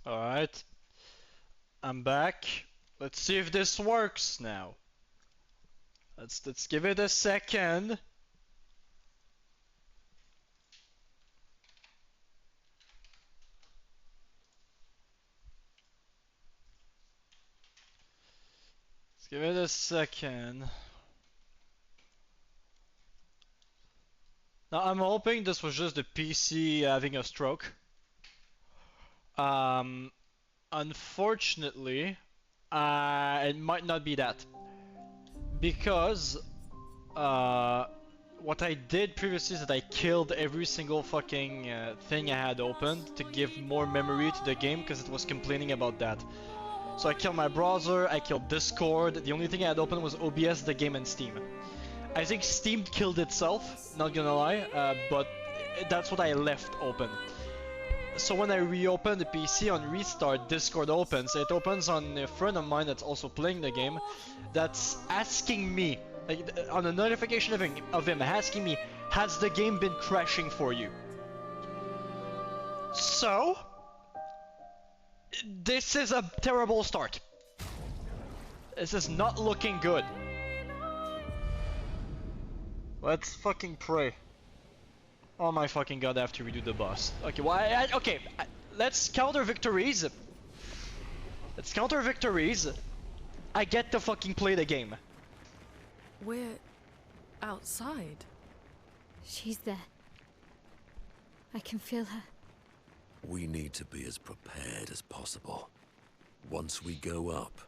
Alright, I'm back. Let's see if this works now. Let's give it a second. Let's give it a second. Now I'm hoping this was just the PC having a stroke. Unfortunately, it might not be that. Because what I did previously is that I killed every single fucking thing I had opened to give more memory to the game because it was complaining about that. So I killed my browser, I killed Discord, the only thing I had open was OBS, the game, and Steam. I think Steam killed itself, not gonna lie, but that's what I left open. So when I reopen the PC on restart, Discord opens. It opens on a friend of mine that's also playing the game, that's asking me, like, on a notification of him asking me, has the game been crashing for you? So this is a terrible start. This is not looking good. Let's fucking pray. Oh my fucking god, I have to redo the boss. Okay, well, let's counter victories. Let's counter victories. I get to fucking play the game. We're outside. She's there. I can feel her. We need to be as prepared as possible. Once we go up,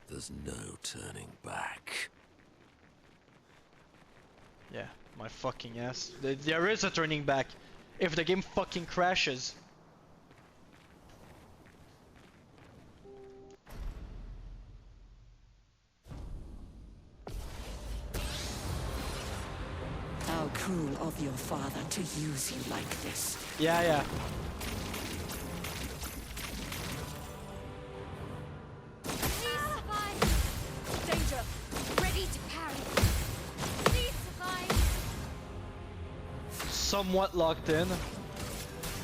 there's no turning back. Yeah, my fucking ass. There is a turning back if the game fucking crashes. How cruel of your father to use you like this. Yeah. Danger! Ready to parry! Please survive! Somewhat locked in.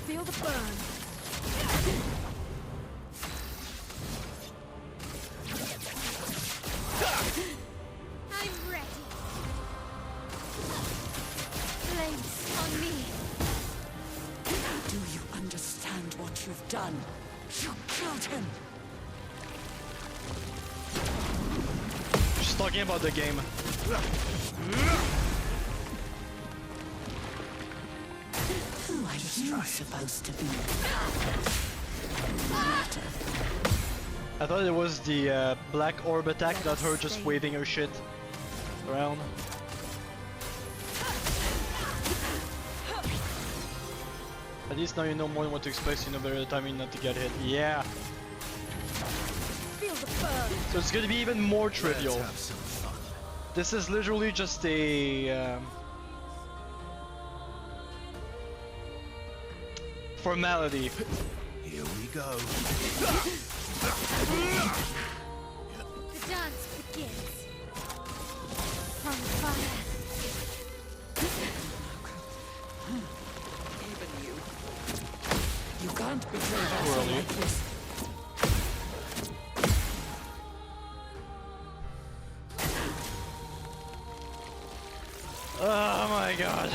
Feel the burn. I'm ready! Flames on me! Do you understand what you've done? You killed him! Just talking about the game. Who are you supposed to be? I thought it was the black orb attack, not her just waving her shit around. At least now you know more than what to expect, so you know better the timing not to get hit. Yeah! Feel the burn. So it's gonna be even more trivial. This is literally just a formality. Here we go. The dance begins! From fire! Even you. You can't betray us Early. like this. Oh my god.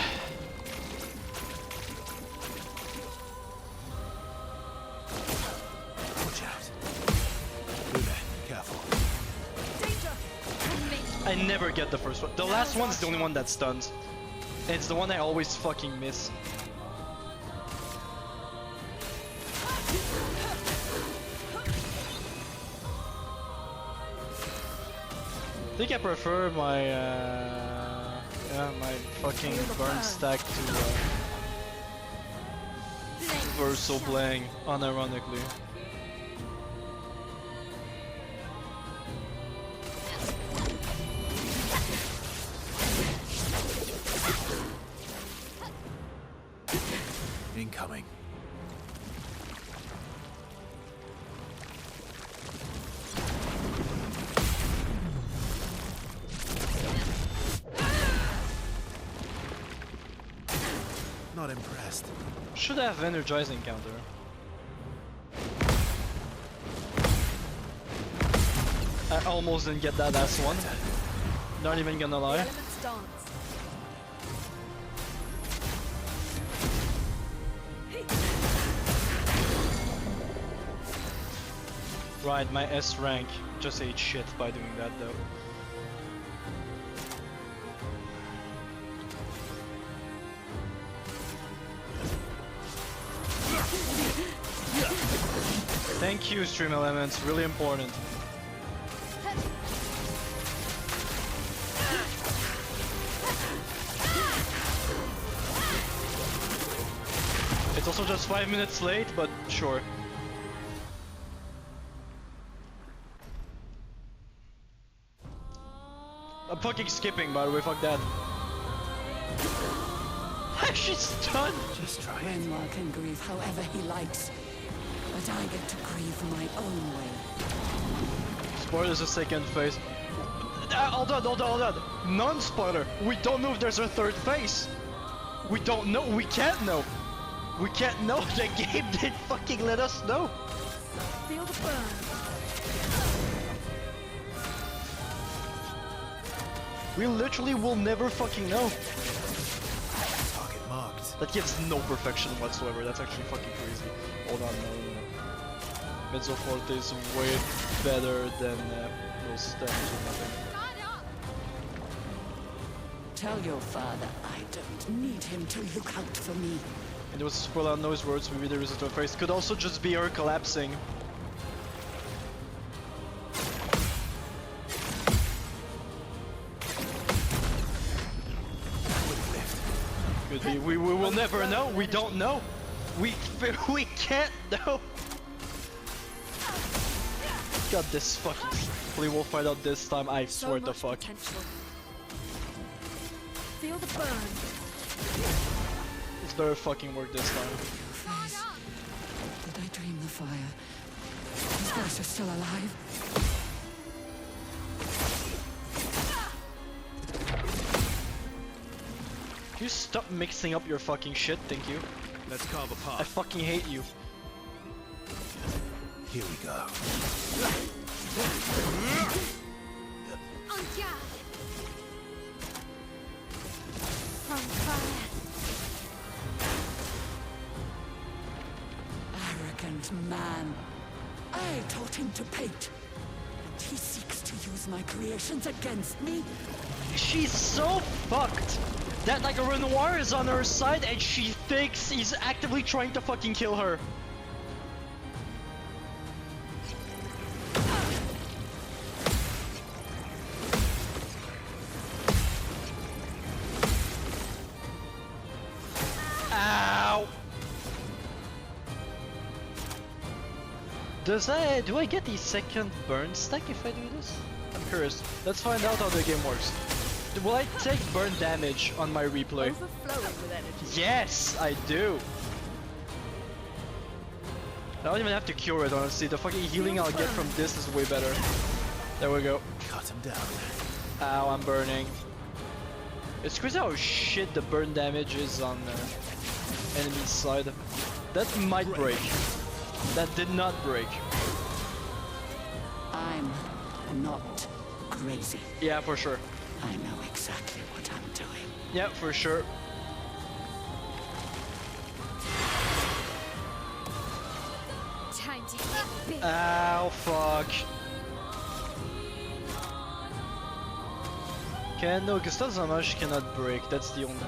Watch out. Move it. Careful. Danger. I never get the first one. The last one's the only one that stuns. And it's the one I always fucking miss. I think I prefer my my fucking burn stack to Verso playing, unironically. Incoming. Not impressed. Should have energizing counter. I almost didn't get that last one. Not even gonna The lie. elements dance. Right, my S rank just ate shit by doing that though. Thank you, Stream Elements, really important. It's also just 5 minutes late, but sure. I'm fucking skipping, by the way, fuck that. She's stunned! Renwar can grieve however he likes, but I get to grieve my own way. Spoilers a second phase. Hold on. Non-spoiler. We don't know if there's a third phase. We don't know. We can't know. We can't know. The game didn't fucking let us know. Feel the burn. We literally will never fucking know. Target marked. That gives no perfection whatsoever. That's actually fucking crazy. Hold on, no. Mezzo Forte is way better than those stems or nothing. Tell your father I don't need him to look out for me. And there was a spoiler on those words, maybe there is a third phase. Could also just be her collapsing. Could be. We will never know. We don't know. We can't know. God, this fucking. Hopefully we'll find out this time. I So swear to much fuck. potential. Feel the burn. It's better fucking work this time. Face. Did I dream the fire? These guys are still alive. Can you stop mixing up your fucking shit? Thank you. Let's carve a I path. fucking hate you. Here we go. On guard! From fire. Arrogant man. I taught him to paint. And he seeks to use my creations against me. She's so fucked that like Renoir is on her side and she thinks he's actively trying to fucking kill her. Ow! Do I get the second burn stack if I do this? I'm curious. Let's find out how the game works. Will I take burn damage on my replay? Overflowing with energy. Yes, I do. I don't even have to cure it, honestly. The fucking healing I'll get from this is way better. There we go. Cut him down. Ow, I'm burning. It's crazy how shit the burn damage is on enemy side. That might break. That did not break. I'm not crazy. Yeah, for sure. I know exactly what I'm doing. Yeah, for sure. Time to get big. Ow, fuck. No, Gustav's Homage cannot break. That's the only.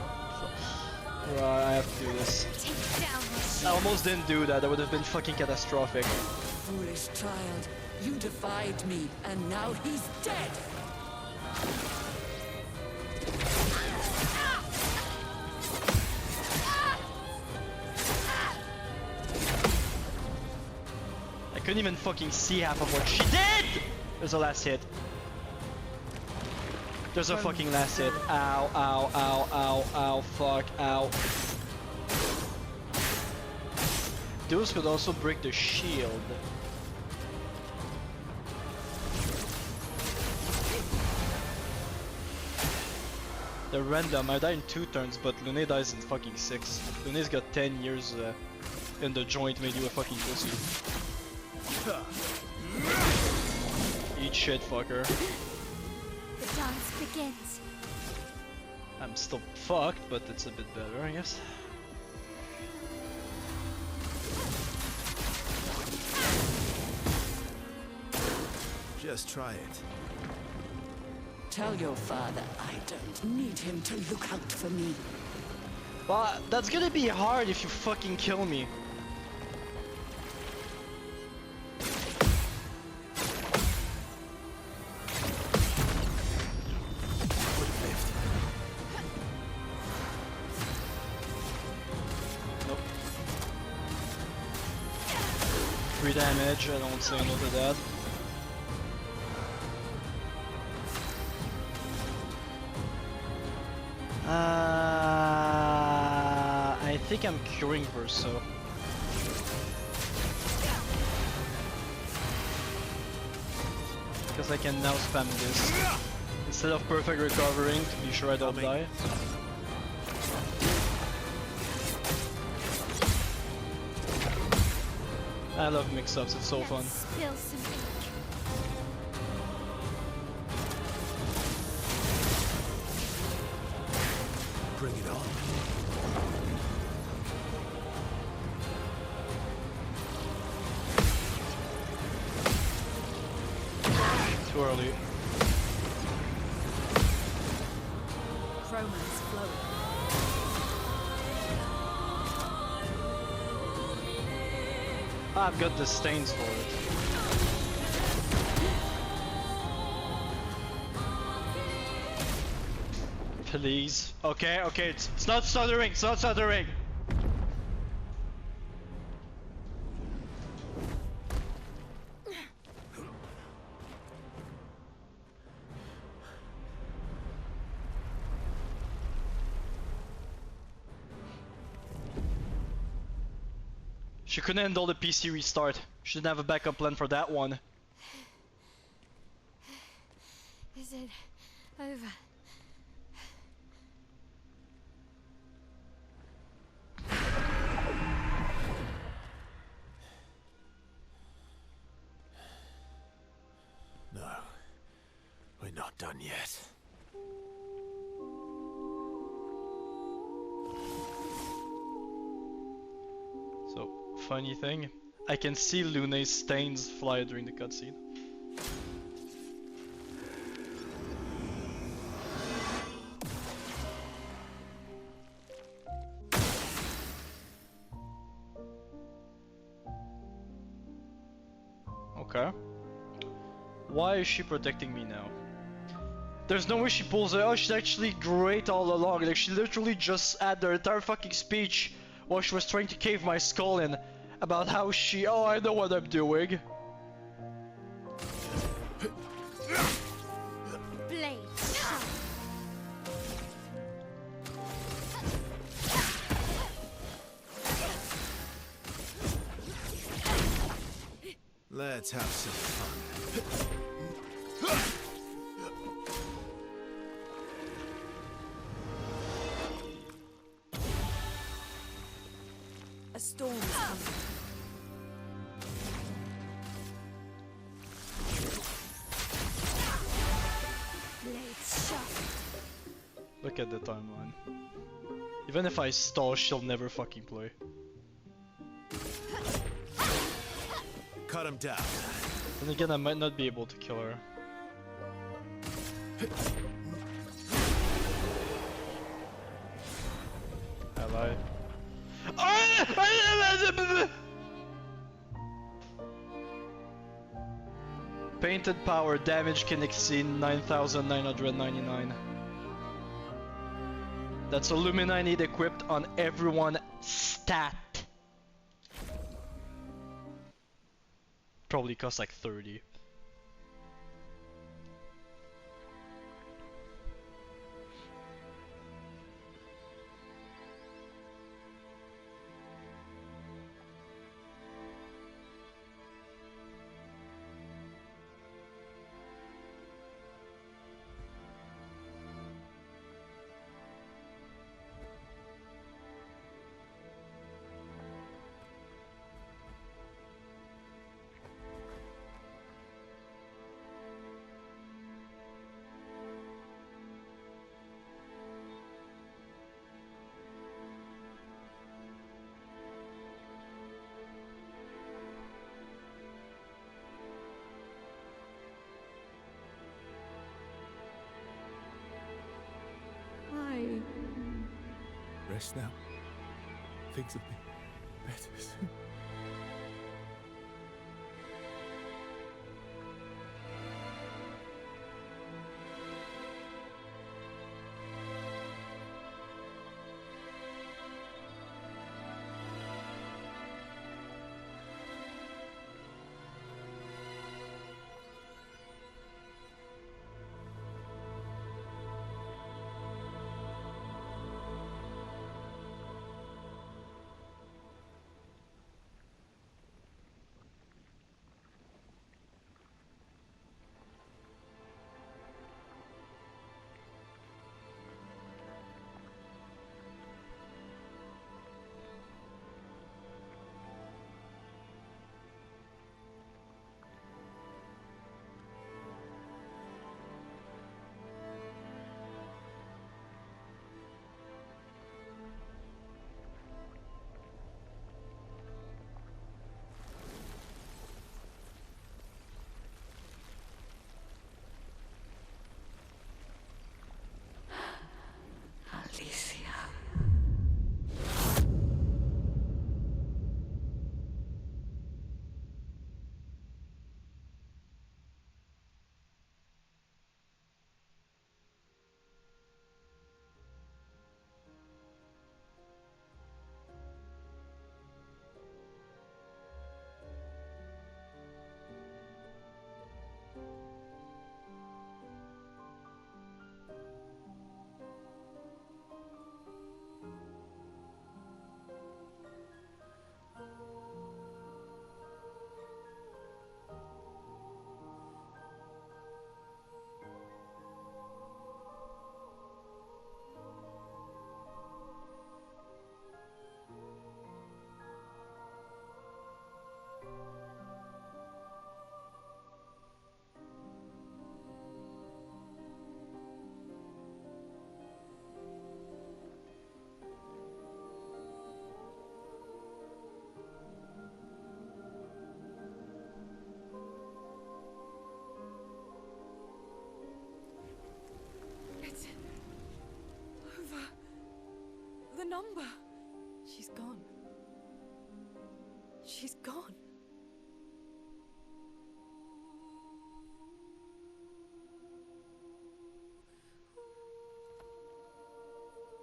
Right, I have to do this. Take down my I almost didn't do that. That would have been fucking catastrophic. Foolish child, you defied me, and now he's dead. I couldn't even fucking see half of what she did! There's a last hit. There's a fucking last hit. Ow, ow, ow, ow, ow, fuck, ow. Those could also break the shield. They're random. I die in 2 turns, but Lune dies in fucking 6. Lune's got 10 years in the joint, made you a fucking pussy. Eat shit, fucker. The dance begins. I'm still fucked, but it's a bit better, I guess. Just try it. Tell your father I don't need him to look out for me. But that's gonna be hard if you fucking kill me. Nope. 3 damage, I don't say no to that. I think I'm curing Verso. Because I can now spam this. Instead of perfect recovering, to be sure I don't die. I love mix-ups, it's so fun. Spill some ink. Bring it on. Too early. Romance flowing. I've got the stains for it. Please. Okay, okay, it's not stuttering, it's not stuttering! She couldn't handle the PC restart. She didn't have a backup plan for that one. Is it over? No. We're not done yet. So, funny thing, I can see Lune's stains fly during the cutscene. Okay. Why is she protecting me now? There's no way she pulls it. Oh, she's actually great all along. Like, she literally just had her entire fucking speech while she was trying to cave my skull in about how she. Oh, I know what I'm doing. Blade. Let's have some fun. A storm is coming. Blades sharp. Look at the timeline. Even if I stall, she'll never fucking play. Cut him down. Then again, I might not be able to kill her. I lied. Painted power damage can exceed 9,999. That's a Lumina I need equipped on everyone stat. Probably costs like 30. rest now. Things will be better soon. Alicia. It's over. The number. She's gone. She's gone.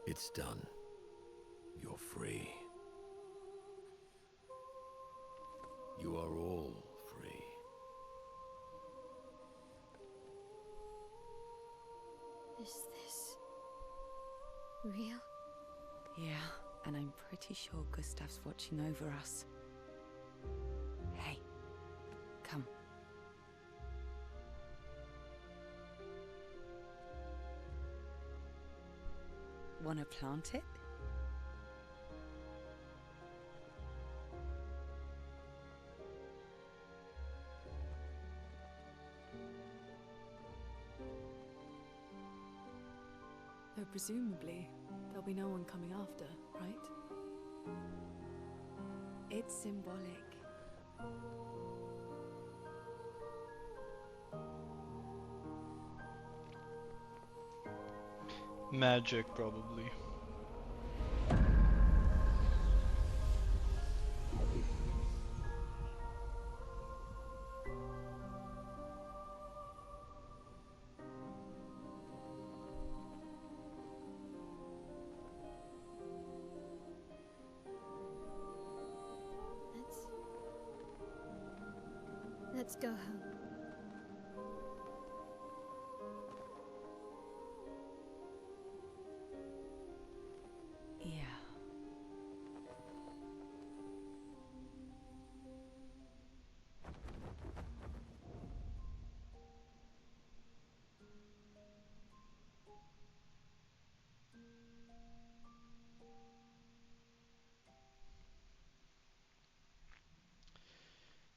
It's done. You're free. You are all free. Is this real? Yeah, and I'm pretty sure Gustav's watching over us. Hey, come. Wanna plant it? Though presumably, there'll be no one coming after, right? It's symbolic. Magic, probably. Let's go home. Yeah.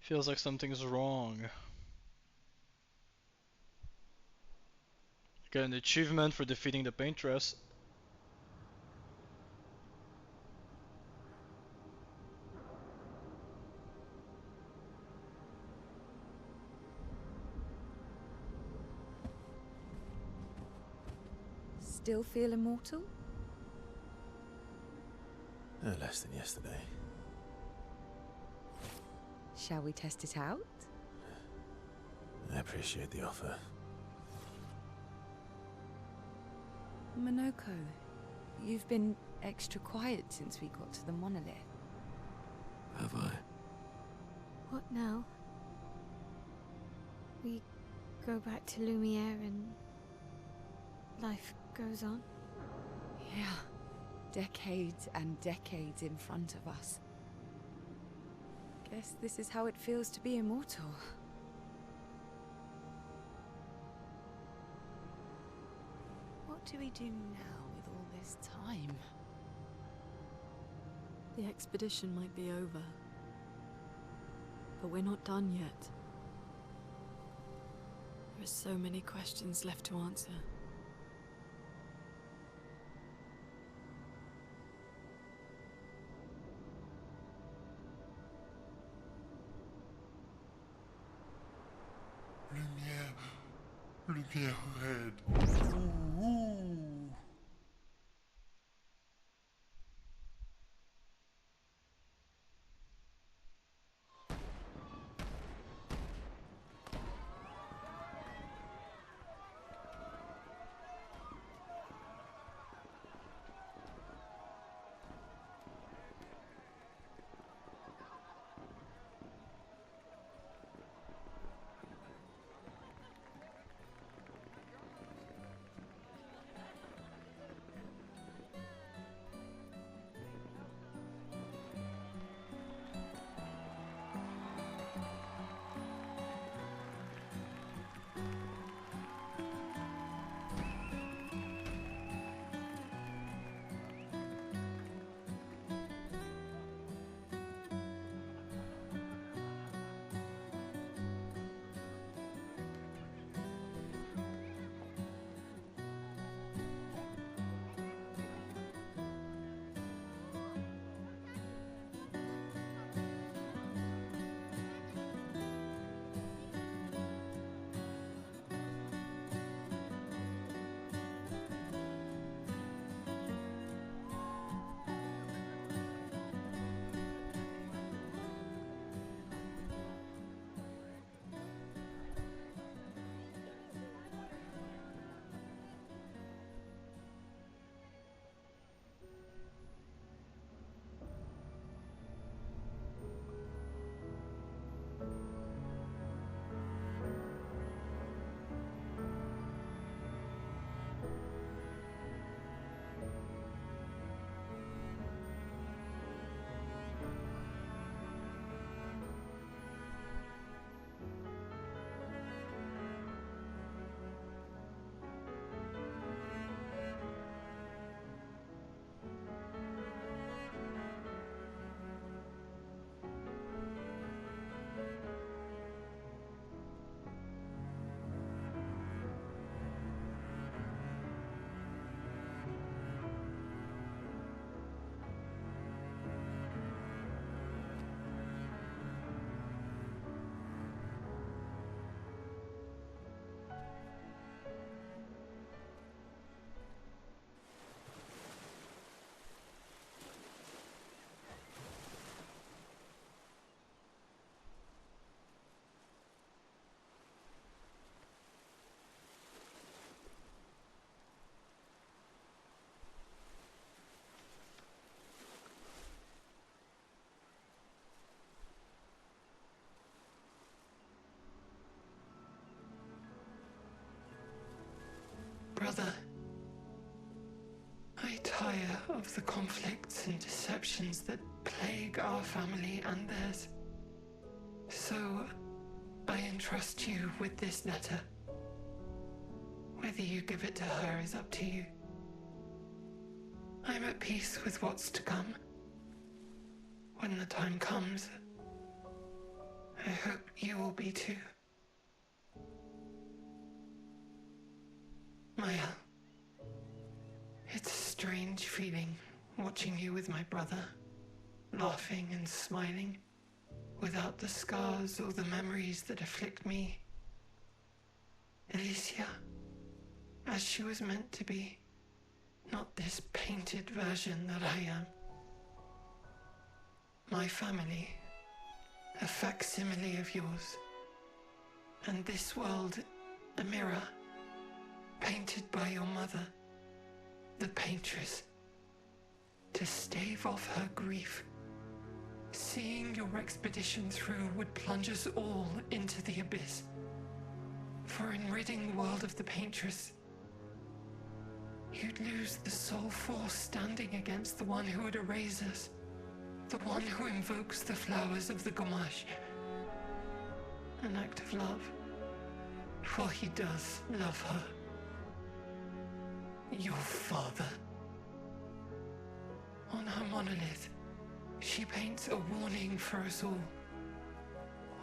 Feels like something's wrong. Get an achievement for defeating the paintress. Still feel immortal? Less than yesterday. Shall we test it out? I appreciate the offer. Monoko, you've been extra quiet since we got to the monolith. Have I? What now? We go back to Lumiere and life goes on? Yeah. Decades and decades in front of us. Guess this is how it feels to be immortal. What do we do now with all this time? The expedition might be over, but we're not done yet. There are so many questions left to answer. Lumière red. Ooh. Brother, I tire of the conflicts and deceptions that plague our family and theirs. So, I entrust you with this letter. Whether you give it to her is up to you. I'm at peace with what's to come. When the time comes, I hope you will be too. Maya, it's a strange feeling watching you with my brother, laughing and smiling, without the scars or the memories that afflict me. Alicia, as she was meant to be, not this painted version that I am. My family, a facsimile of yours, and this world, a mirror, painted by your mother, the paintress, to stave off her grief. Seeing your expedition through would plunge us all into the abyss. For in ridding the world of the paintress, you'd lose the sole force standing against the one who would erase us, the one who invokes the flowers of the Gomash. An act of love, for he does love her. Your father. On her monolith, she paints a warning for us all,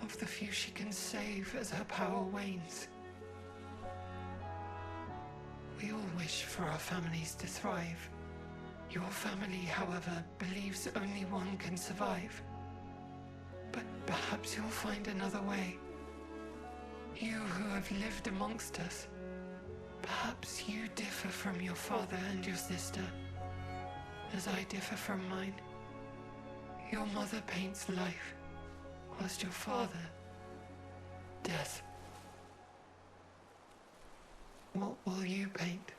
of the few she can save as her power wanes. We all wish for our families to thrive. Your family, however, believes only one can survive. But perhaps you'll find another way. You who have lived amongst us, perhaps you differ from your father and your sister, as I differ from mine. Your mother paints life, whilst your father, death. What will you paint?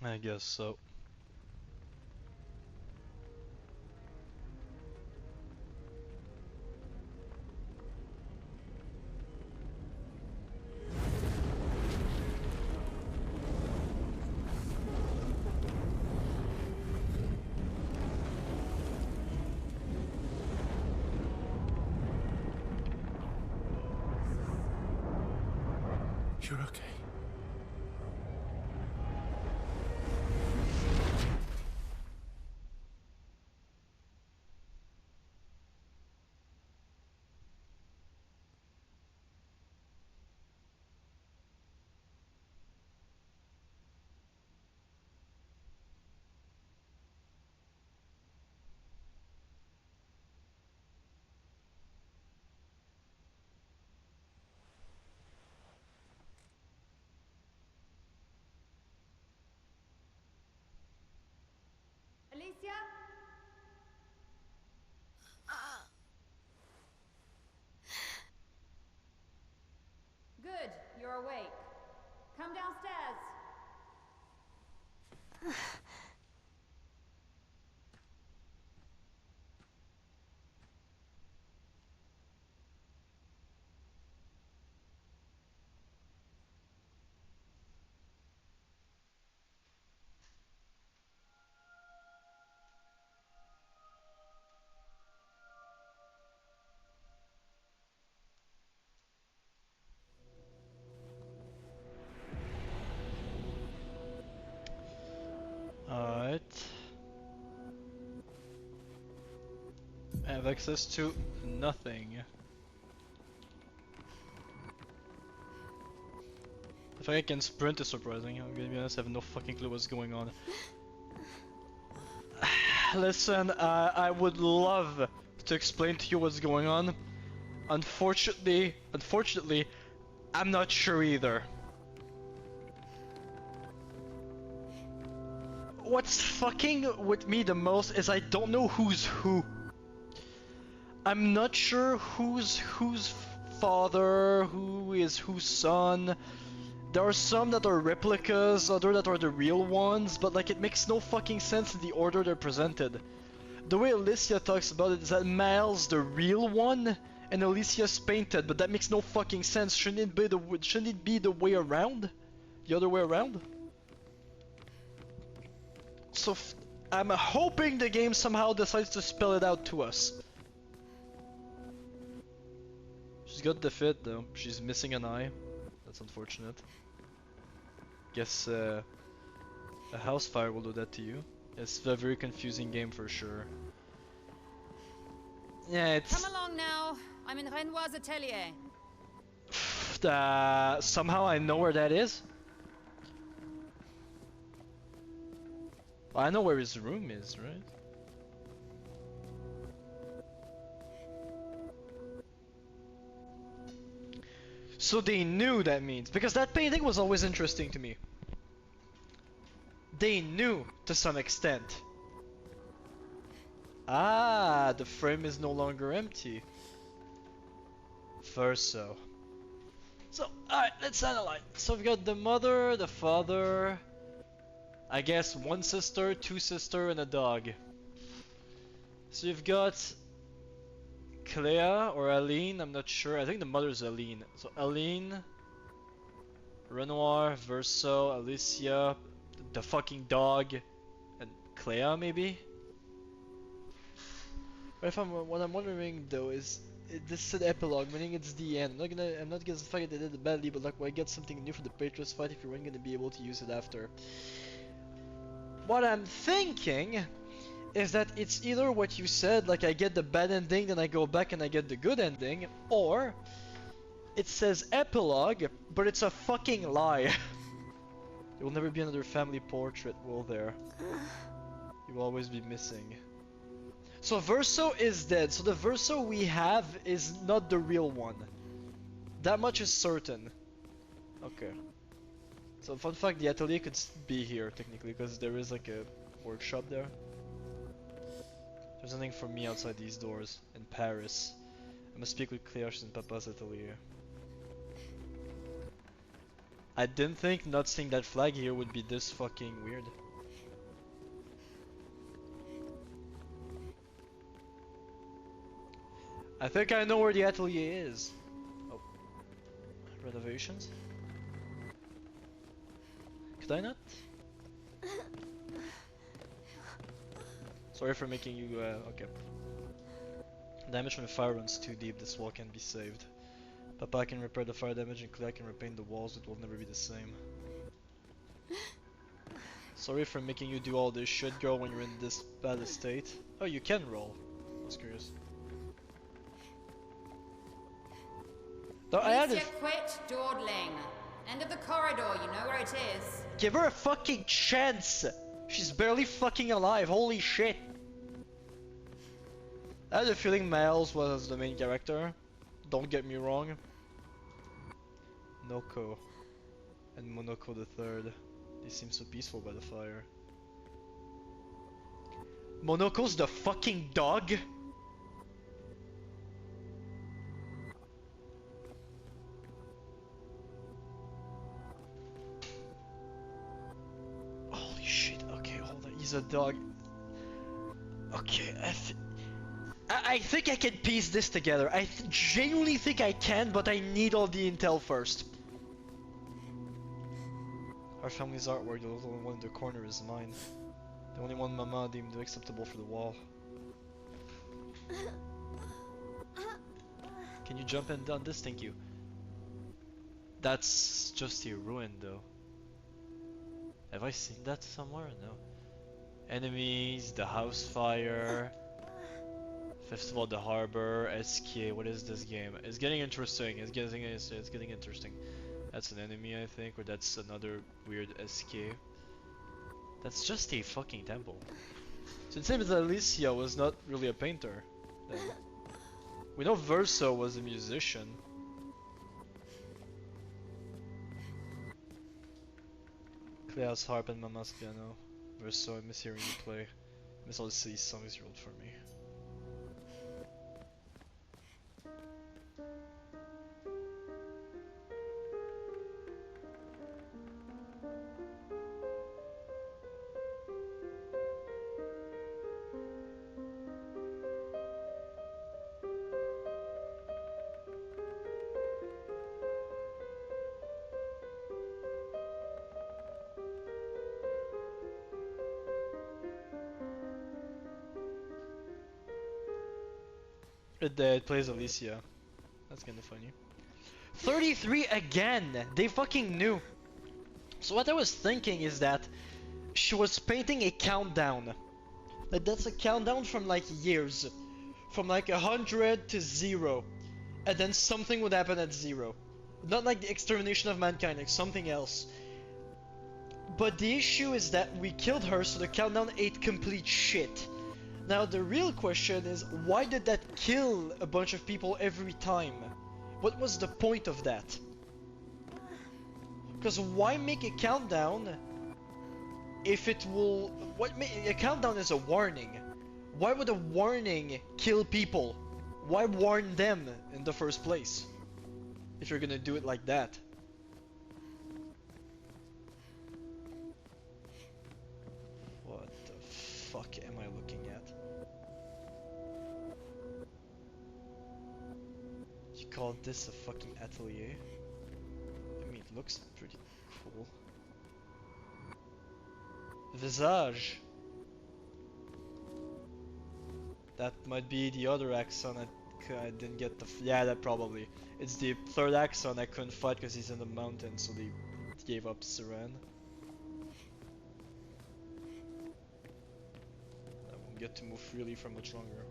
I guess so. You're okay. Alicia? Good, you're awake. Come downstairs. I have access to nothing. The fact I can sprint is surprising. I'm gonna be honest, I have no fucking clue what's going on. Listen, I would love to explain to you what's going on. Unfortunately, I'm not sure either. What's fucking with me the most is I don't know who's who. I'm not sure who's father, who is whose son. There are some that are replicas, other that are the real ones, but like it makes no fucking sense in the order they're presented. The way Alicia talks about it is that Miles the real one and Alicia's painted, but that makes no fucking sense. Shouldn't it be the way around? The other way around? So I'm hoping the game somehow decides to spell it out to us. She's got the fit though. She's missing an eye. That's unfortunate. Guess a house fire will do that to you. It's a very confusing game for sure. Yeah, it's... Come along now. I'm in Renoir's atelier. Somehow I know where that is. I know where his room is, right? So they knew, that means, because that painting was always interesting to me. They knew to some extent. Ah, the frame is no longer empty. Verso. So, alright, let's analyze. So we've got the mother, the father, I guess one sister, two sisters, and a dog. So you've got Clair or Aline, I'm not sure. I think the mother's Aline. So Aline, Renoir, Verso, Alicia, the fucking dog, and Clair maybe? What I'm wondering though is, this said epilogue, meaning it's the end. I'm not gonna fuck it, they did it badly, but like, will I get something new for the Patriots fight if you weren't gonna be able to use it after? What I'm thinking is that it's either what you said, like I get the bad ending, then I go back and I get the good ending, or it says epilogue, but it's a fucking lie. There will never be another family portrait, will there? You will always be missing. So Verso is dead, so the Verso we have is not the real one. That much is certain. Okay. So fun fact, the atelier could be here technically, because there is like a workshop there. There's nothing for me outside these doors in Paris. I must speak with Clair, she's in Papa's atelier. I didn't think not seeing that flag here would be this fucking weird. I think I know where the atelier is. Oh. Renovations? Could I not? Sorry for making you, okay. Damage from the fire runs too deep, this wall can't be saved. Papa can repair the fire damage and Claire can repaint the walls, it will never be the same. Sorry for making you do all this shit, girl, when you're in this bad a state. Oh, you can roll. I was curious. No, I had Alicia, quit dawdling. End of the corridor, you know where it is. Give her a fucking chance! She's barely fucking alive, holy shit! I had a feeling Miles was the main character. Don't get me wrong. Noko and Monoko the third. They seem so peaceful by the fire. Monoko's the fucking dog? Holy shit, okay, hold on, he's a dog. Okay, I think I can piece this together. I genuinely think I can, but I need all the intel first. Our family's artwork, the little one in the corner is mine. The only one Mama deemed acceptable for the wall. Can you jump in on this? Thank you. That's just a ruin though. Have I seen that somewhere? No. Enemies, the house fire. Festival of the Harbor, SK. What is this game? It's getting interesting. It's getting interesting. That's an enemy, I think, or that's another weird SK. That's just a fucking temple. So it seems that Alicia was not really a painter then. We know Verso was a musician. Clair's harp and Mama's piano. Verso, I miss hearing you play. I miss all the silly songs you wrote for me. It plays Alicia. That's kinda funny. 33 again! They fucking knew! So what I was thinking is that she was painting a countdown. Like that's a countdown from like years. From like 100 to 0. And then something would happen at 0. Not like the extermination of mankind, like something else. But the issue is that we killed her, so the countdown ate complete shit. Now the real question is, why did that kill a bunch of people every time? What was the point of that? Because why make a countdown if it will... a countdown is a warning. Why would a warning kill people? Why warn them in the first place? If you're gonna do it like that. What the fuck am I looking at? You call this a fucking atelier? I mean, it looks pretty cool. Visage. That might be the other axon I didn't get the... yeah, that probably. It's the third axon I couldn't fight because he's in the mountain, so they gave up Siran. I won't get to move freely for much longer.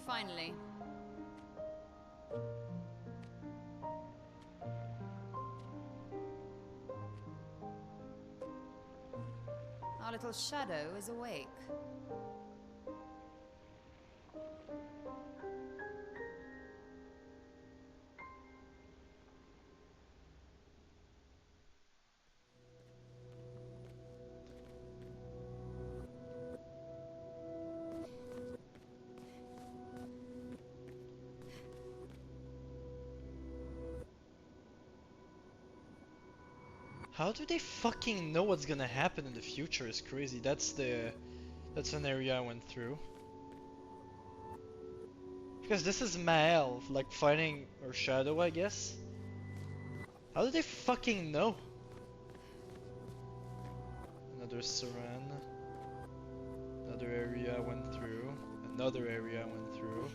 Finally. Our little shadow is awake. How do they fucking know what's gonna happen in the future is crazy. That's an area I went through. Because this is Mael, like fighting her shadow, I guess. How do they fucking know? Another Saran. Another area I went through. Another area I went through.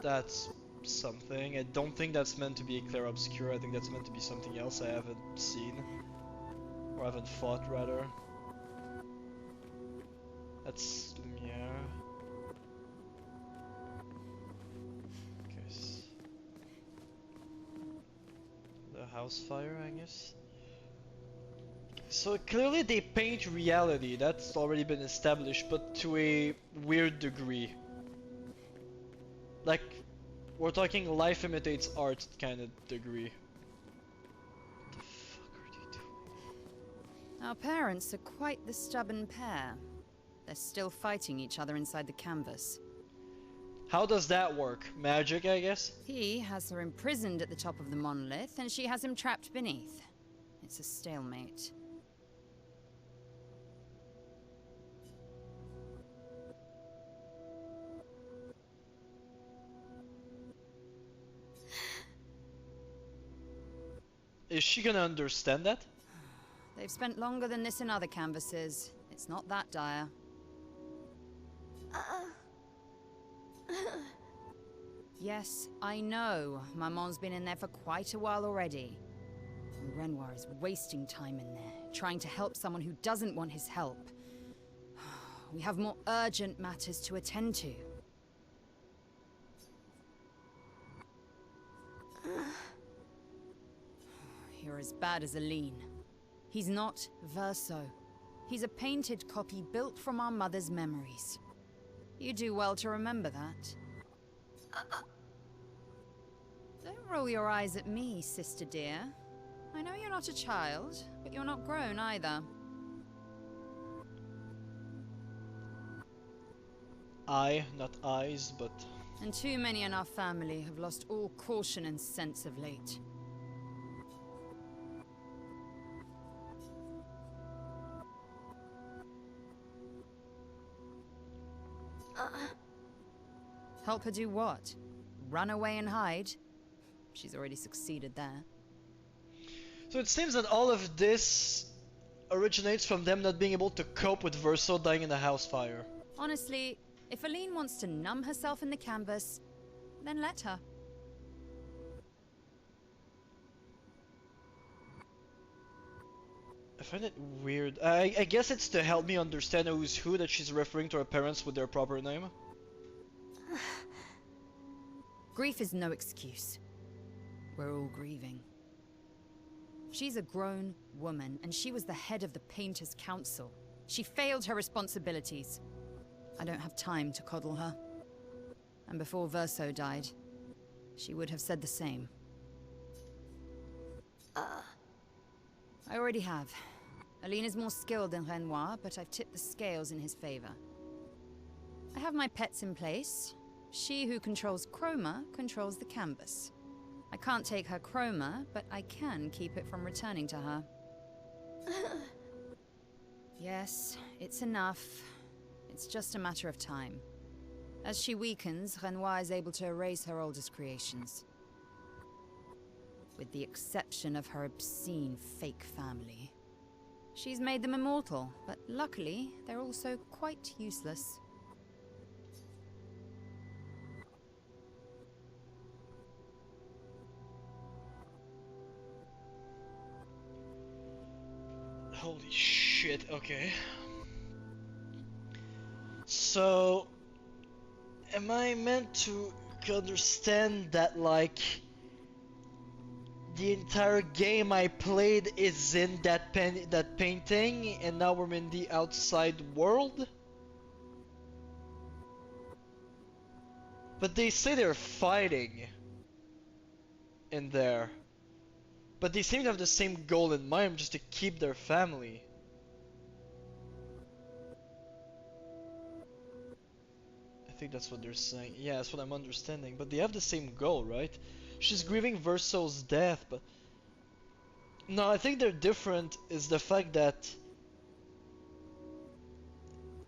That's something. I don't think that's meant to be a Clair Obscur. I think that's meant to be something else I haven't seen. Or haven't fought, rather. That's Lumiere. Okay. The house fire, I guess. So clearly they paint reality. That's already been established, but to a weird degree. Like, We're talking life imitates art kind of degree. What the fuck are they doing? Our parents are quite the stubborn pair. They're still fighting each other inside the canvas. How does that work? Magic, I guess? He has her imprisoned at the top of the monolith, and she has him trapped beneath. It's a stalemate. Is she gonna understand that? They've spent longer than this in other canvases. It's not that dire. Yes, I know. Maman's been in there for quite a while already. And Renoir is wasting time in there, trying to help someone who doesn't want his help. We have more urgent matters to attend to. You're as bad as Aline. He's not Verso. He's a painted copy built from our mother's memories. You do well to remember that. Don't roll your eyes at me, sister dear. I know you're not a child, but you're not grown either. Eye, not eyes, but... And too many in our family have lost all caution and sense of late. Help her do what? Run away and hide? She's already succeeded there. So it seems that all of this originates from them not being able to cope with Verso dying in a house fire. Honestly, if Aline wants to numb herself in the canvas, then let her. I find it weird. I guess it's to help me understand who's who that she's referring to her parents with their proper name. Grief is no excuse. We're all grieving. She's a grown woman, and she was the head of the Painters' Council. She failed her responsibilities. I don't have time to coddle her. And before Verso died, she would have said the same. I already have. Aline is more skilled than Renoir, but I've tipped the scales in his favor. I have my pets in place. She who controls chroma controls the canvas. I can't take her chroma, but I can keep it from returning to her. Yes, it's enough. It's just a matter of time. As she weakens, Renoir is able to erase her oldest creations. With the exception of her obscene fake family. She's made them immortal, but luckily, they're also quite useless. Holy shit, okay. So, am I meant to understand that, like, the entire game I played is in that painting, and now we're in the outside world? But they say they're fighting in there. But they seem to have the same goal in mind, just to keep their family. I think that's what they're saying. Yeah, that's what I'm understanding. But they have the same goal, right? She's grieving Verso's death, but... No, I think they're different is the fact that...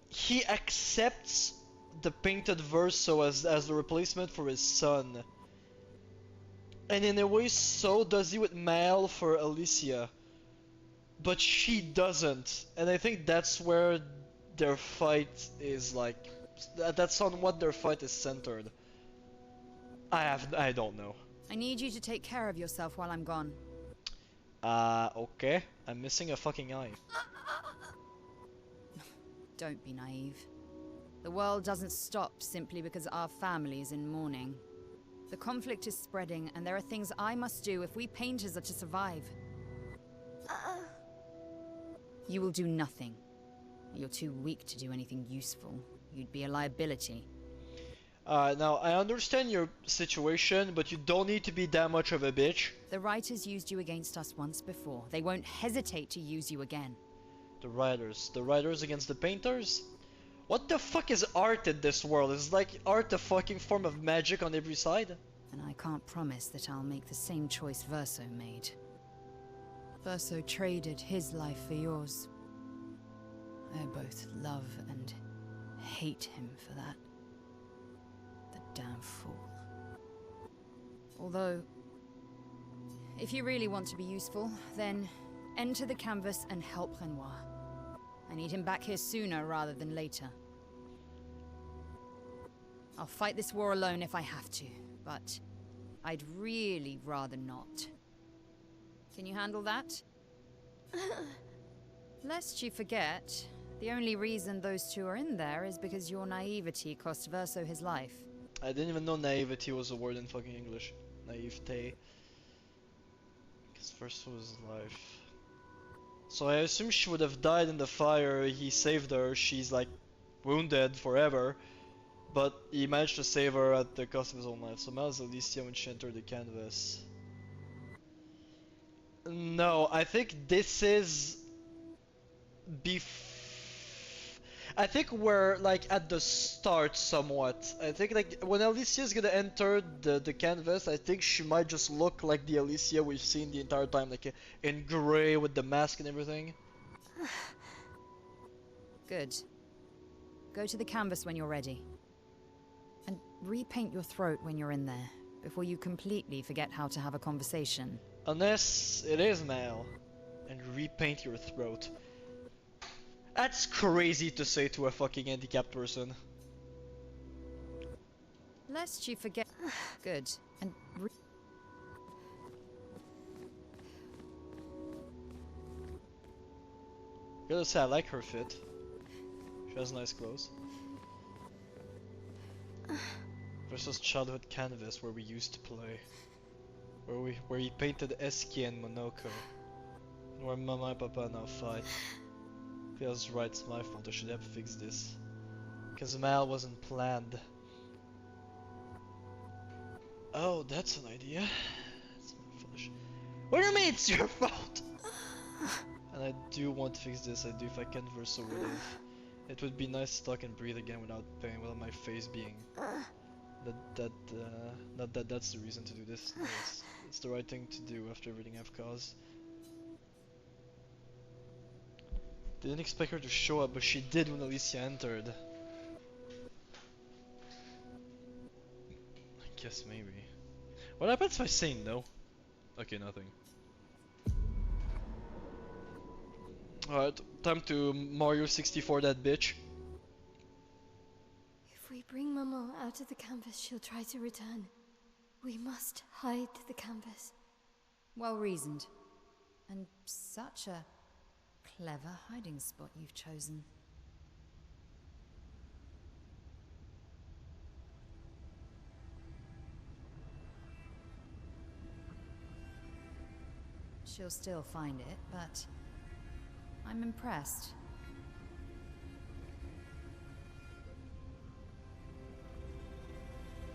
he accepts the painted Verso as the replacement for his son. And in a way, so does he with Mael for Alicia. But she doesn't. And I think that's where their fight is like... That's on what their fight is centered. I don't know. I need you to take care of yourself while I'm gone. Okay. I'm missing a fucking eye. Don't be naive. The world doesn't stop simply because our family is in mourning. The conflict is spreading, and there are things I must do if we painters are to survive. You will do nothing. You're too weak to do anything useful. You'd be a liability. Now, I understand your situation, but you don't need to be that much of a bitch. The writers used you against us once before. They won't hesitate to use you again. The writers against the painters? What the fuck is art in this world? Is like art a fucking form of magic on every side? And I can't promise that I'll make the same choice Verso made. Verso traded his life for yours. I both love and hate him for that. The damn fool. Although, if you really want to be useful, then enter the canvas and help Renoir. I need him back here sooner rather than later. I'll fight this war alone if I have to, but I'd really rather not. Can you handle that? Lest you forget, the only reason those two are in there is because your naivety cost Verso his life. I didn't even know naivety was a word in fucking English. Naivete. Because Verso was life. So I assume she would have died in the fire, he saved her, she's like wounded forever. But he managed to save her at the cost of his own life. So Mel's Alicia when she entered the canvas. No, I think this is... I think we're like at the start somewhat. I think like when Alicia is gonna enter the canvas, I think she might just look like the Alicia we've seen the entire time, like in grey with the mask and everything. Good. Go to the canvas when you're ready. And repaint your throat when you're in there, before you completely forget how to have a conversation. Unless it is Mel. And repaint your throat. That's crazy to say to a fucking handicapped person. Lest you forget... Good. And Gotta say, I like her fit. She has nice clothes. Versus childhood canvas where we used to play. Where he painted Eski and Monoko. And where Mama and Papa now fight. Feels right, it's my fault, I should have fixed this. Cause Mal wasn't planned. Oh, that's an idea. It's my fault. What do you mean it's your fault? And I do want to fix this, I do if I can Verso would have. It would be nice to talk and breathe again without pain, without my face being... not that that's the reason to do this. No, it's the right thing to do after everything I've caused. Didn't expect her to show up, but she did when Alicia entered. I guess maybe. What happens if I say no? Okay, nothing. Alright, time to Mario 64 that bitch. If we bring Maman out of the canvas, she'll try to return. We must hide the canvas. well reasoned. And such a clever hiding spot you've chosen. She'll still find it, but I'm impressed.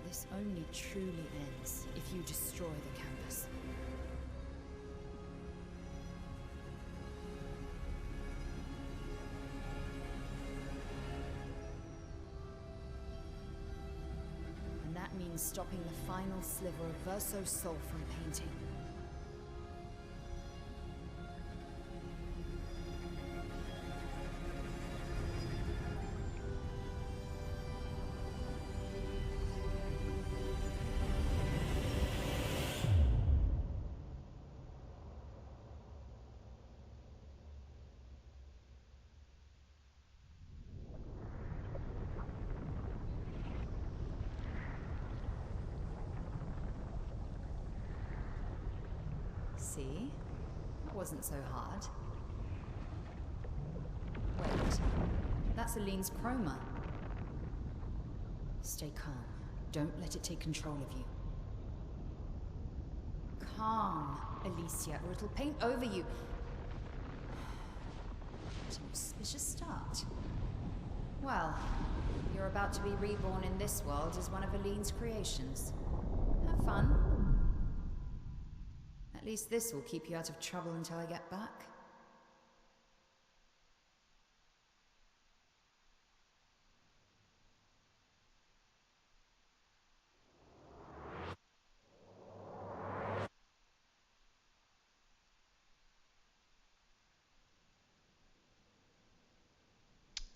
This only truly ends if you destroy the canvas. And that means stopping the final sliver of Verso's soul from painting. See? That wasn't so hard. Wait. That's Aline's chroma. Stay calm. Don't let it take control of you. Calm, Alicia, or it'll paint over you. What an auspicious start. Well, You're about to be reborn in this world as one of Aline's creations. Have fun. At least this will keep you out of trouble until I get back.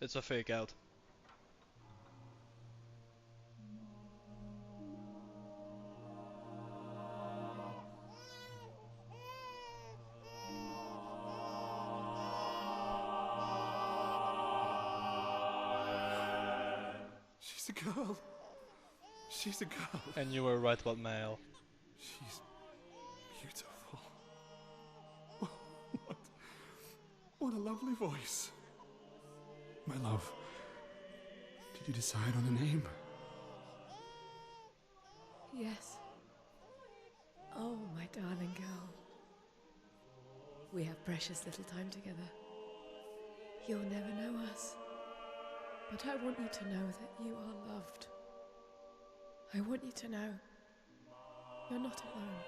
It's a fake out. She's a girl. She's a girl. And you were right about Mael. She's beautiful. What a lovely voice. My love, did you decide on a name? Yes. Oh, my darling girl. We have precious little time together. You'll never know us. But I want you to know that you are loved. I want you to know you're not alone.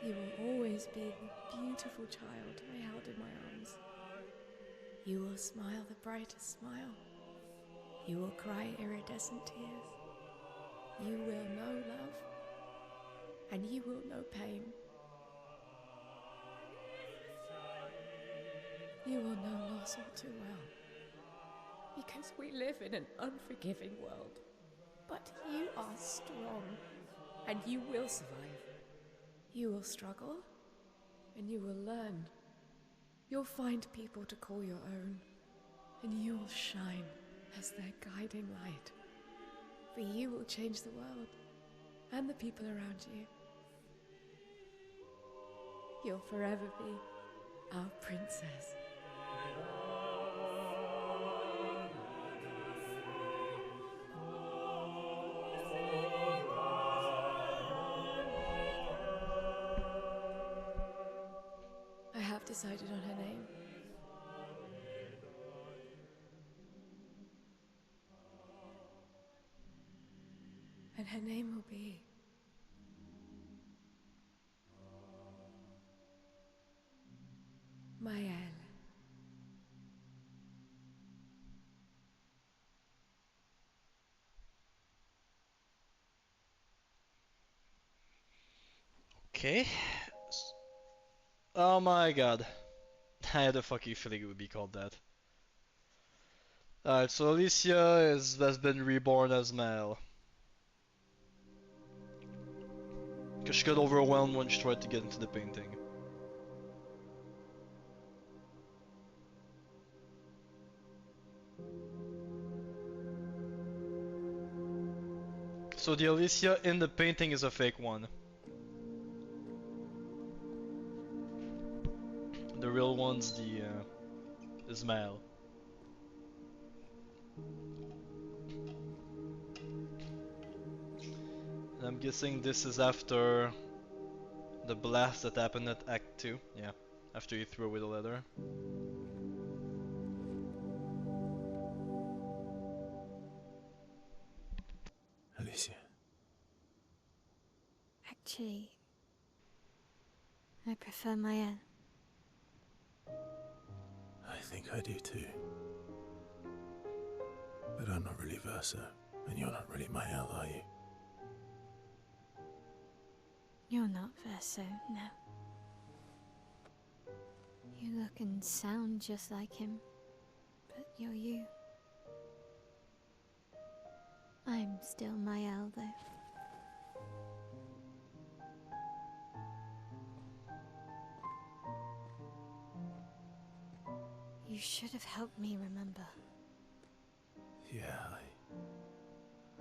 You will always be the beautiful child I held in my arms. You will smile the brightest smile. You will cry iridescent tears. You will know love, and you will know pain. You will know loss all too well, because we live in an unforgiving world. But you are strong, and you will survive. You will struggle, and you will learn. You'll find people to call your own, and you will shine as their guiding light. For you will change the world, and the people around you. You'll forever be our princess. I have decided on her name. And her name will be Mael. Okay. Oh my god. I had a fucking feeling it would be called that. Alright, so Alicia has been reborn as Mael. Because she got overwhelmed when she tried to get into the painting. So the Alicia in the painting is a fake one. The real one's the is Mael. And I'm guessing this is after the blast that happened at Act 2. Yeah, after you threw away the letter. Alicia. Actually, I prefer Mael. I think I do too. But I'm not really Verso, and you're not really Mael, are you? You're not Verso, no. You look and sound just like him, but you're you. I'm still Mael, though. You should have helped me remember. Yeah,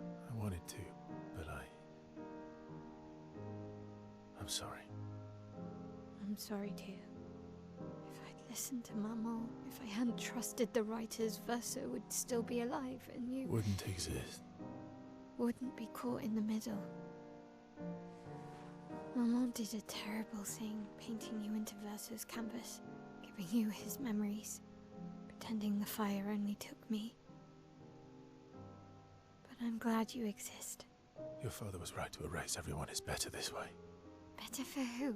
I wanted to, but I'm sorry. I'm sorry too. If I'd listened to Mama, if I hadn't trusted the writers, Verso would still be alive and you Wouldn't exist. wouldn't be caught in the middle. Mama did a terrible thing, painting you into Verso's canvas, giving you his memories, pretending the fire only took me. But I'm glad you exist. Your father was right to erase everyone is better this way. Better for who?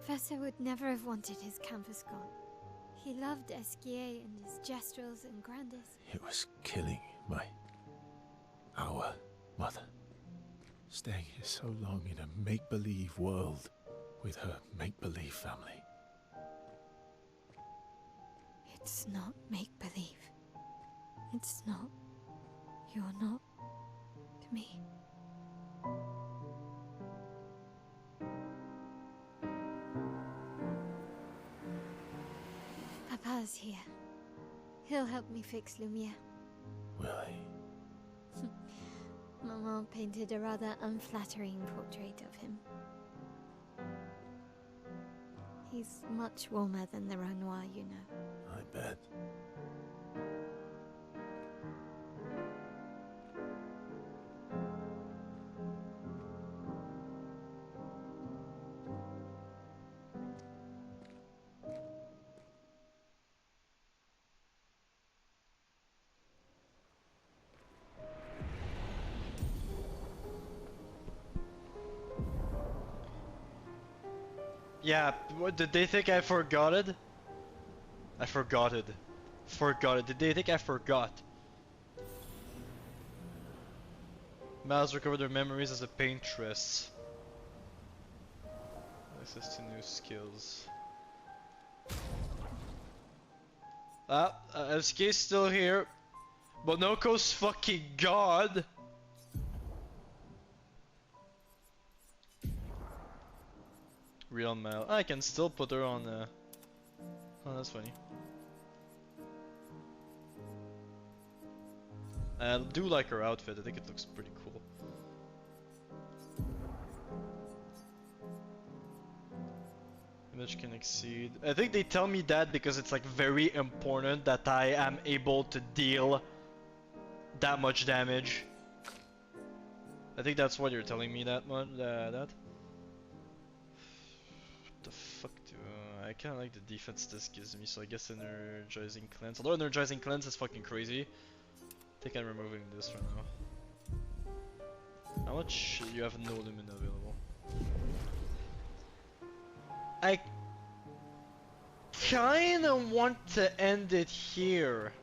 Verso would never have wanted his canvas gone. He loved Esquier and his gestrels and grandes. It was killing our mother. Staying here so long in a make-believe world with her make-believe family. It's not make-believe. It's not. You're not to me. Papa's here. He'll help me fix Lumiere. Will he? Maman painted a rather unflattering portrait of him. He's much warmer than the Renoir, you know. I bet. Yeah, what, did they think I forgot it? I forgot it. Forgot it. Did they think I forgot? Miles recovered their memories as a paintress. Access to new skills. SK's still here. Bonoko's fucking god! Real Mel. I can still put her on oh, that's funny. I do like her outfit, I think it looks pretty cool. Image can exceed. I think they tell me that because it's like very important that I am able to deal that much damage. I think that's what you're telling me that much. That. The fuck do I kinda like the defense this gives me, so I guess energizing cleanse. Although energizing cleanse is fucking crazy. I think I'm removing this for now. How much? You have no limit available. I kinda want to end it here.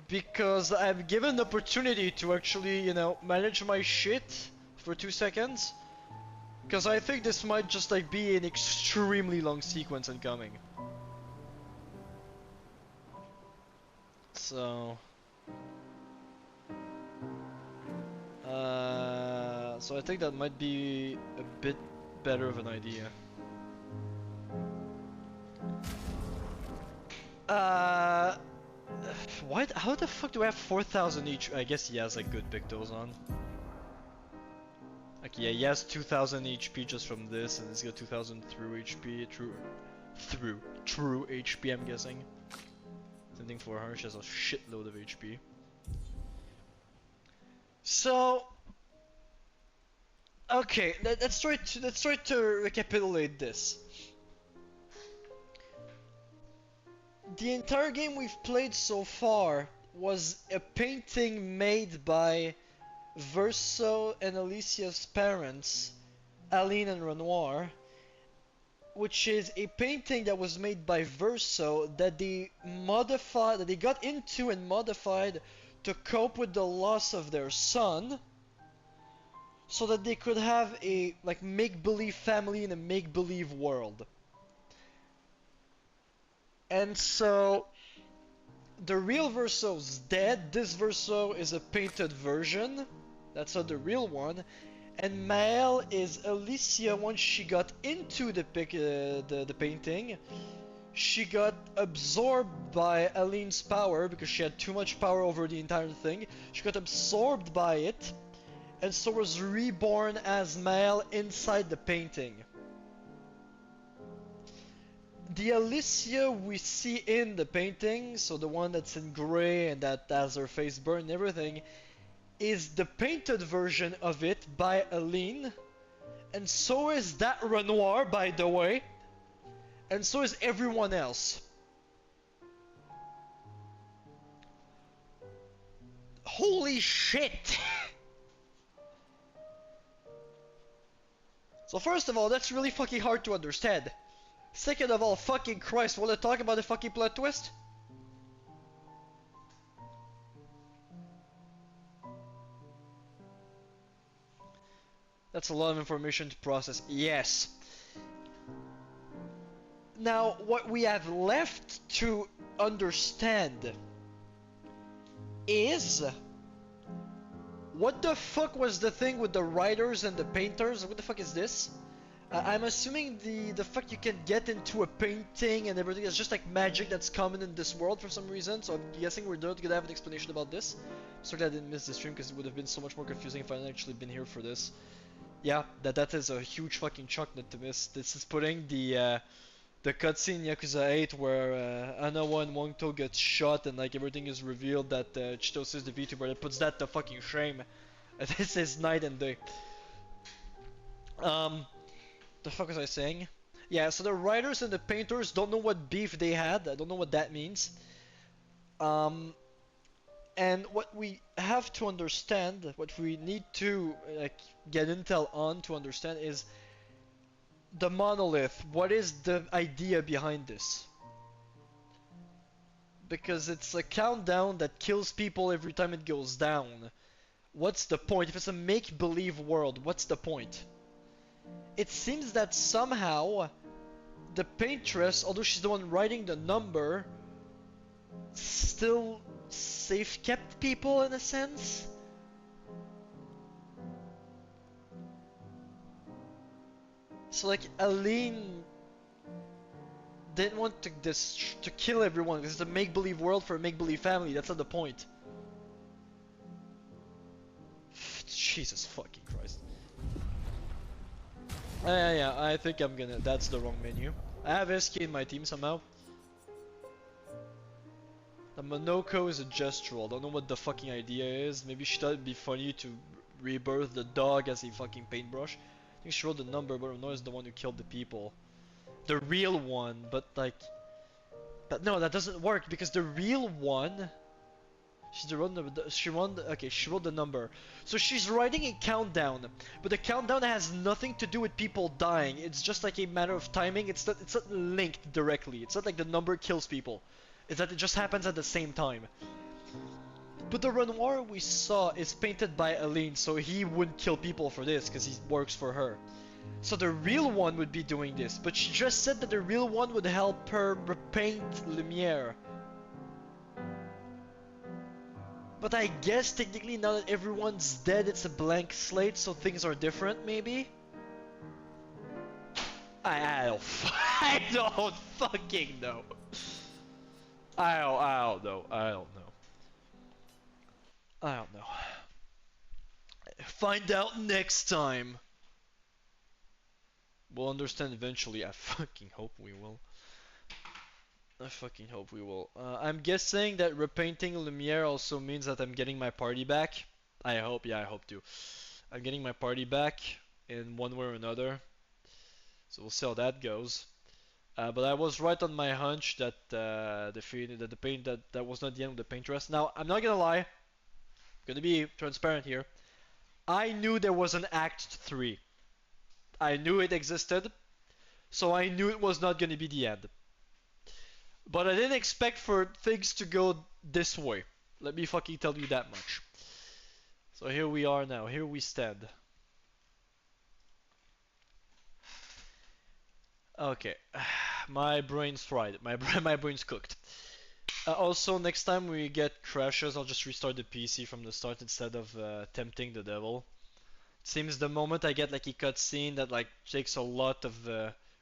Because I've given the opportunity to actually, you know, manage my shit for 2 seconds. Because I think this might just like be an extremely long sequence incoming. So I think that might be a bit better of an idea. Why? How the fuck do I have 4,000 each? I guess he has like good pictos on. Like yeah, he has 2,000 HP just from this, and he's got 2,000 through HP, true HP. I'm guessing. Same thing for her. She has a shitload of HP. So, okay, let's try to recapitulate this. The entire game we've played so far was a painting made by Verso and Alicia's parents, Aline and Renoir, which is a painting that was made by Verso that they got into and modified to cope with the loss of their son, so that they could have a like make-believe family in a make-believe world. And so the real Verso's dead. This Verso is a painted version. That's not the real one. And Mael is Alicia once she got into the painting. She got absorbed by Aline's power because she had too much power over the entire thing. She got absorbed by it, and so was reborn as Mael inside the painting. The Alicia we see in the painting, so the one that's in grey and that has her face burned and everything, is the painted version of it by Aline, and so is that Renoir, by the way, and so is everyone else. Holy shit! So first of all, that's really fucking hard to understand. Second of all, fucking Christ, wanna talk about the fucking plot twist? That's a lot of information to process. Yes. Now, what we have left to understand is... what the fuck was the thing with the writers and the painters? What the fuck is this? I'm assuming the fact you can get into a painting and everything is just like magic that's common in this world for some reason, so I'm guessing we're not gonna have an explanation about this. Sorry I didn't miss the stream because it would have been so much more confusing if I hadn't actually been here for this. Yeah, that is a huge fucking chunk not to miss. This is putting the cutscene Yakuza 8 where Anawa and Wongto gets shot and like everything is revealed that Chitose is the VTuber. That puts that to fucking shame. This is night and day. The fuck was I saying? Yeah, so the writers and the painters don't know what beef they had. I don't know what that means. And what we have to understand, what we need to like get intel on to understand is the monolith. What is the idea behind this? Because it's a countdown that kills people every time it goes down. What's the point? If it's a make-believe world, what's the point? It seems that somehow the paintress, although she's the one writing the number, still safe-kept people in a sense. So like Aline didn't want to kill everyone because it's a make-believe world for a make-believe family. That's not the point. Jesus fucking Christ. Yeah, I think I'm gonna... that's the wrong menu. I have SK in my team somehow. The Monoko is a gestural. Don't know what the fucking idea is. Maybe she thought it'd be funny to rebirth the dog as a fucking paintbrush. I think she wrote the number, but Renault is the one who killed the people. The real one, but like... but no, that doesn't work because the real one... she wrote the number. So she's writing a countdown, but the countdown has nothing to do with people dying. It's just like a matter of timing. It's not linked directly. It's not like the number kills people. It's that it just happens at the same time. But the Renoir we saw is painted by Aline, so he wouldn't kill people for this because he works for her. So the real one would be doing this, but she just said that the real one would help her repaint Lumiere. But I guess technically now that everyone's dead, it's a blank slate, so things are different, maybe? I don't I don't fucking know. I don't know. I don't know. Find out next time. We'll understand eventually. I fucking hope we will. I fucking hope we will. I'm guessing that repainting Lumiere also means that I'm getting my party back. I hope, yeah, I hope too. I'm getting my party back in one way or another. So we'll see how that goes. But I was right on my hunch that that was not the end of the paintress. Now, I'm not gonna lie. I'm gonna be transparent here. I knew there was an Act 3. I knew it existed. So I knew it was not gonna be the end. But I didn't expect for things to go this way. Let me fucking tell you that much. So here we are now. Here we stand. Okay. My brain's fried. My brain's cooked. Also, next time we get crashes, I'll just restart the PC from the start instead of tempting the devil. It seems the moment I get like a cutscene that like takes a lot of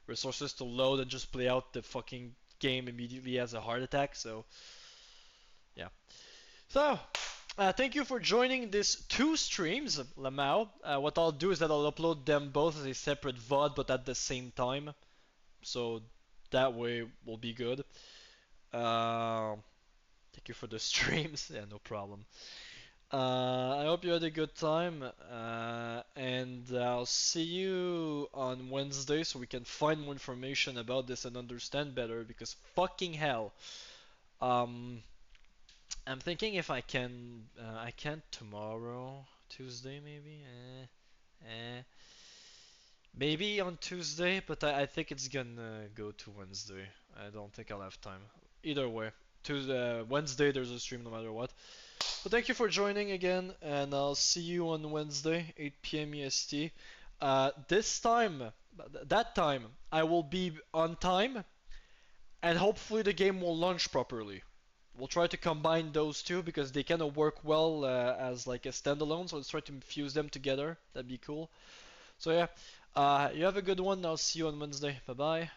resources to load and just play out the fucking game immediately has a heart attack, so yeah. So thank you for joining this 2 streams, Lamau. What I'll do is that I'll upload them both as a separate VOD but at the same time, so that way we'll be good. Thank you for the streams. Yeah, no problem. I hope you had a good time, and I'll see you on Wednesday so we can find more information about this and understand better, because fucking hell. I'm thinking if I can. I can't tomorrow, Tuesday maybe. Maybe on Tuesday, but I think it's gonna go to Wednesday. I don't think I'll have time. Either way, Tuesday, Wednesday there's a stream no matter what. But thank you for joining again, and I'll see you on Wednesday, 8 p.m. EST. This time, that time, I will be on time, and hopefully the game will launch properly. We'll try to combine those two because they kind of work well as like a standalone. So let's try to fuse them together. That'd be cool. So yeah, you have a good one. I'll see you on Wednesday. Bye bye.